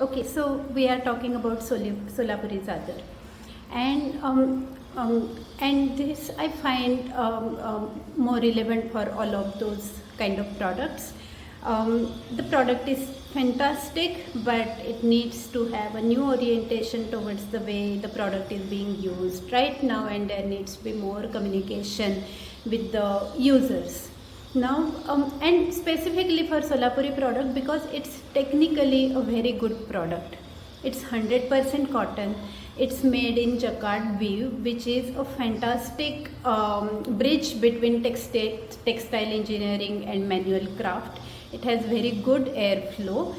Okay, so we are talking about Solapuri Zadar, and and this I find more relevant for all of those kind of products. The product is fantastic, but it needs to have a new orientation towards the way the product is being used right now, and there needs to be more communication with the users. Now, and specifically for Solapuri product, because it's technically a very good product. It's 100% cotton. It's made in jacquard weave, which is a fantastic bridge between textile engineering and manual craft. It has very good airflow.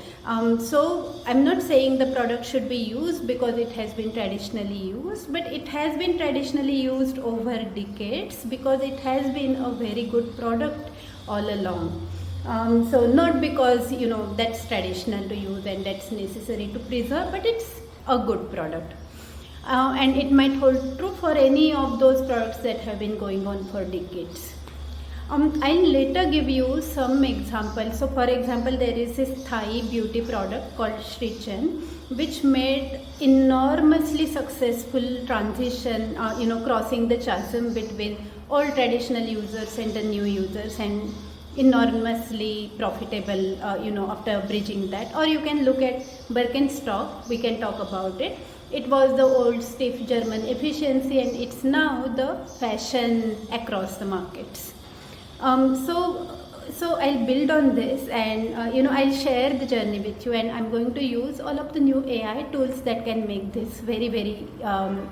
So I'm not saying the product should be used because it has been traditionally used, but it has been traditionally used over decades because it has been a very good product all along. So not because that's traditional to use and that's necessary to preserve, but it's a good product. And it might hold true for any of those products that have been going on for decades. I'll later give you some examples. So for example, there is this Thai beauty product called Shrichen, which made enormously successful transition, crossing the chasm between all traditional users and the new users, and enormously profitable, after bridging that. Or you can look at Birkenstock, we can talk about it. It was the old stiff German efficiency, and it's now the fashion across the markets. So I'll build on this, and I'll share the journey with you, and I'm going to use all of the new AI tools that can make this very, very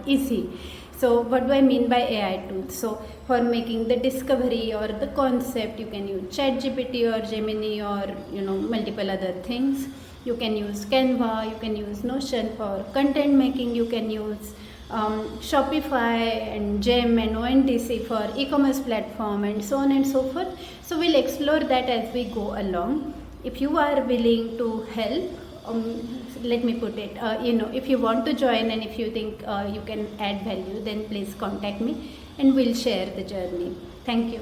easy. So what do I mean by AI tools? So for making the discovery or the concept, you can use ChatGPT or Gemini or multiple other things. You can use Canva, you can use Notion. For content making, you can use Shopify and Gem and ONDC for e-commerce platform, and so on and so forth. So we'll explore that as we go along. If you are willing to help, let me put it, if you want to join and if you think you can add value, then please contact me and we'll share the journey. Thank you.